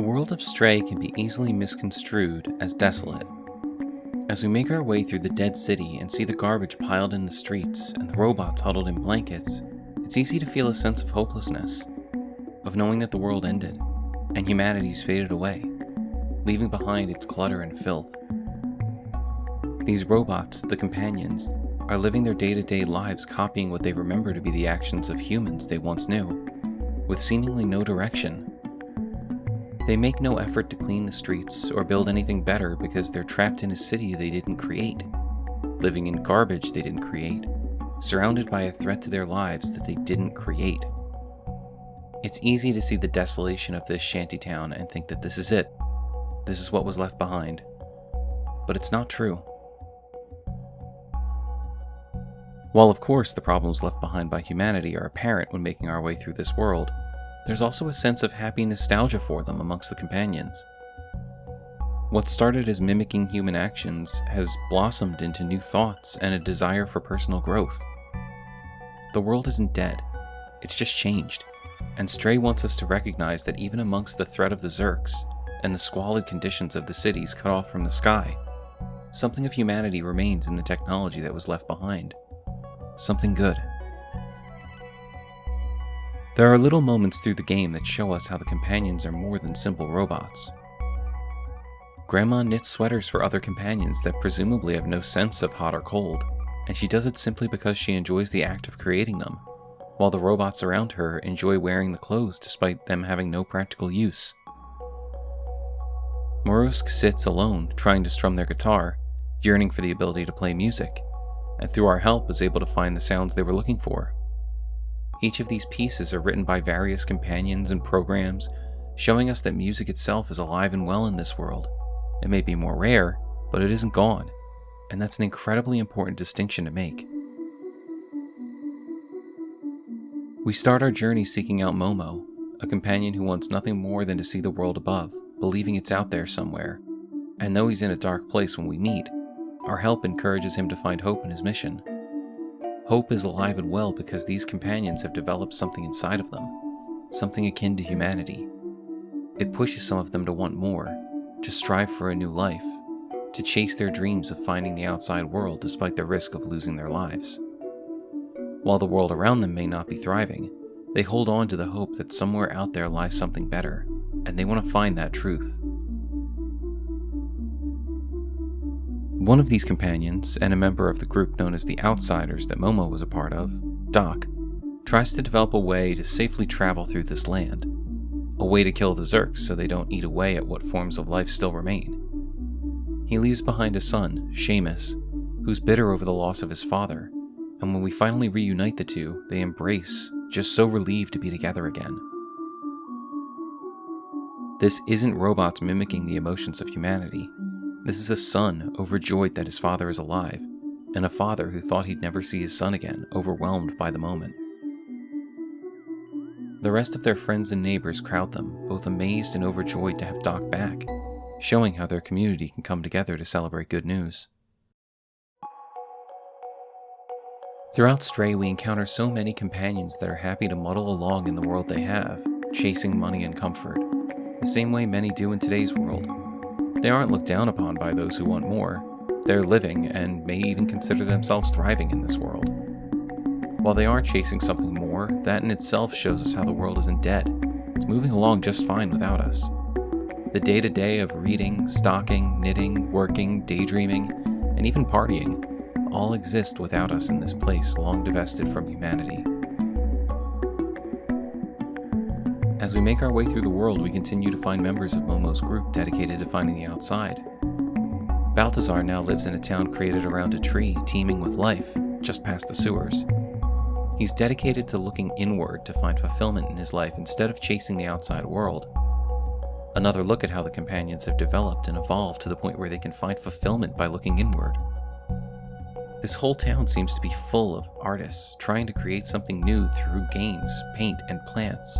The world of Stray can be easily misconstrued as desolate. As we make our way through the dead city and see the garbage piled in the streets and the robots huddled in blankets, it's easy to feel a sense of hopelessness, of knowing that the world ended and humanity's faded away, leaving behind its clutter and filth. These robots, the companions, are living their day-to-day lives copying what they remember to be the actions of humans they once knew, with seemingly no direction. They make no effort to clean the streets or build anything better because they're trapped in a city they didn't create, living in garbage they didn't create, surrounded by a threat to their lives that they didn't create. It's easy to see the desolation of this shantytown and think that this is it. This is what was left behind. But it's not true. While of course the problems left behind by humanity are apparent when making our way through this world, there's also a sense of happy nostalgia for them amongst the companions. What started as mimicking human actions has blossomed into new thoughts and a desire for personal growth. The world isn't dead, it's just changed, and Stray wants us to recognize that even amongst the threat of the Zerks and the squalid conditions of the cities cut off from the sky, something of humanity remains in the technology that was left behind. Something good. There are little moments through the game that show us how the companions are more than simple robots. Grandma knits sweaters for other companions that presumably have no sense of hot or cold, and she does it simply because she enjoys the act of creating them, while the robots around her enjoy wearing the clothes despite them having no practical use. Morusk sits alone, trying to strum their guitar, yearning for the ability to play music, and through our help is able to find the sounds they were looking for. Each of these pieces are written by various companions and programs, showing us that music itself is alive and well in this world. It may be more rare, but it isn't gone, and that's an incredibly important distinction to make. We start our journey seeking out Momo, a companion who wants nothing more than to see the world above, believing it's out there somewhere. And though he's in a dark place when we meet, our help encourages him to find hope in his mission. Hope is alive and well because these companions have developed something inside of them, something akin to humanity. It pushes some of them to want more, to strive for a new life, to chase their dreams of finding the outside world despite the risk of losing their lives. While the world around them may not be thriving, they hold on to the hope that somewhere out there lies something better, and they want to find that truth. One of these companions, and a member of the group known as the Outsiders that Momo was a part of, Doc, tries to develop a way to safely travel through this land. A way to kill the Zerks so they don't eat away at what forms of life still remain. He leaves behind a son, Seamus, who's bitter over the loss of his father, and when we finally reunite the two, they embrace, just so relieved to be together again. This isn't robots mimicking the emotions of humanity. This is a son overjoyed that his father is alive, and a father who thought he'd never see his son again, overwhelmed by the moment. The rest of their friends and neighbors crowd them, both amazed and overjoyed to have Doc back, showing how their community can come together to celebrate good news. Throughout Stray, we encounter so many companions that are happy to muddle along in the world they have, chasing money and comfort, the same way many do in today's world. They aren't looked down upon by those who want more. They're living and may even consider themselves thriving in this world. While they aren't chasing something more, that in itself shows us how the world isn't dead. It's moving along just fine without us. The day-to-day of reading, stocking, knitting, working, daydreaming, and even partying all exist without us in this place long divested from humanity. As we make our way through the world, we continue to find members of Momo's group dedicated to finding the outside. Balthazar now lives in a town created around a tree teeming with life, just past the sewers. He's dedicated to looking inward to find fulfillment in his life instead of chasing the outside world. Another look at how the companions have developed and evolved to the point where they can find fulfillment by looking inward. This whole town seems to be full of artists trying to create something new through games, paint, and plants,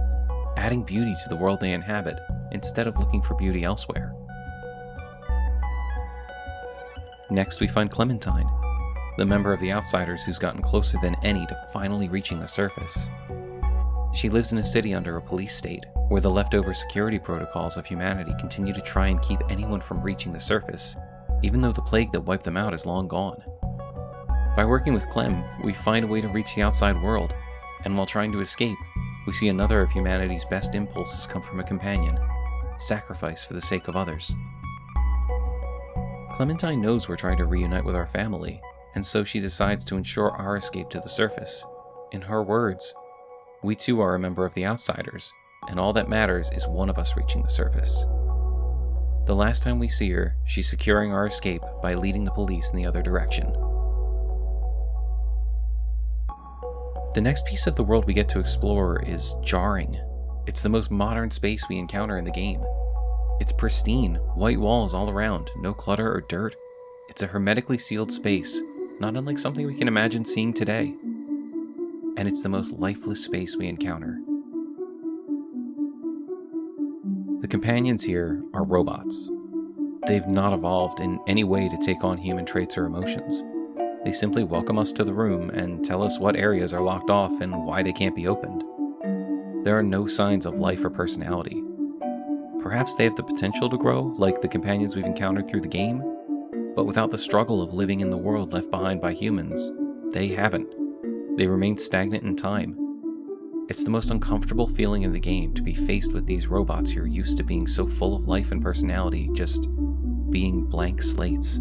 adding beauty to the world they inhabit instead of looking for beauty elsewhere. Next we find Clementine, the member of the Outsiders who's gotten closer than any to finally reaching the surface. She lives in a city under a police state, where the leftover security protocols of humanity continue to try and keep anyone from reaching the surface, even though the plague that wiped them out is long gone. By working with Clem, we find a way to reach the outside world, and while trying to escape, we see another of humanity's best impulses come from a companion: sacrifice for the sake of others. Clementine knows we're trying to reunite with our family, and so she decides to ensure our escape to the surface. In her words, "We too are a member of the Outsiders, and all that matters is one of us reaching the surface." The last time we see her, she's securing our escape by leading the police in the other direction. The next piece of the world we get to explore is jarring. It's the most modern space we encounter in the game. It's pristine, white walls all around, no clutter or dirt. It's a hermetically sealed space, not unlike something we can imagine seeing today. And it's the most lifeless space we encounter. The companions here are robots. They've not evolved in any way to take on human traits or emotions. They simply welcome us to the room and tell us what areas are locked off and why they can't be opened. There are no signs of life or personality. Perhaps they have the potential to grow, like the companions we've encountered through the game, but without the struggle of living in the world left behind by humans, they haven't. They remain stagnant in time. It's the most uncomfortable feeling in the game to be faced with these robots you're used to being so full of life and personality, just being blank slates.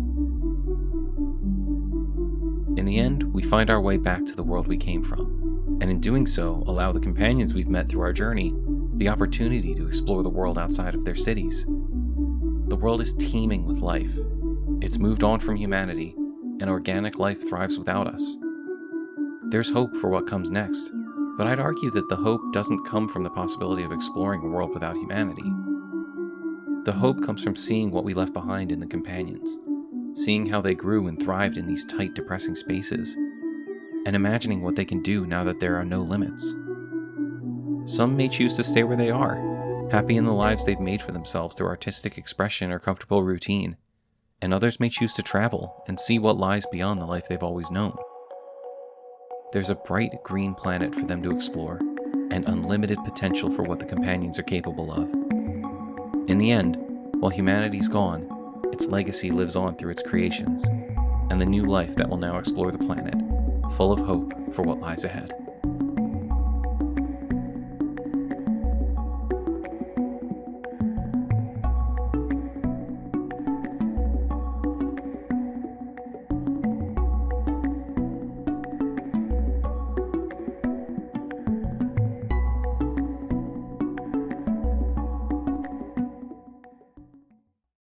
In the end, we find our way back to the world we came from, and in doing so, allow the companions we've met through our journey the opportunity to explore the world outside of their cities. The world is teeming with life. It's moved on from humanity, and organic life thrives without us. There's hope for what comes next, but I'd argue that the hope doesn't come from the possibility of exploring a world without humanity. The hope comes from seeing what we left behind in the companions, seeing how they grew and thrived in these tight, depressing spaces, and imagining what they can do now that there are no limits. Some may choose to stay where they are, happy in the lives they've made for themselves through artistic expression or comfortable routine, and others may choose to travel and see what lies beyond the life they've always known. There's a bright green planet for them to explore, and unlimited potential for what the companions are capable of. In the end, while humanity's gone, its legacy lives on through its creations, and the new life that will now explore the planet, full of hope for what lies ahead.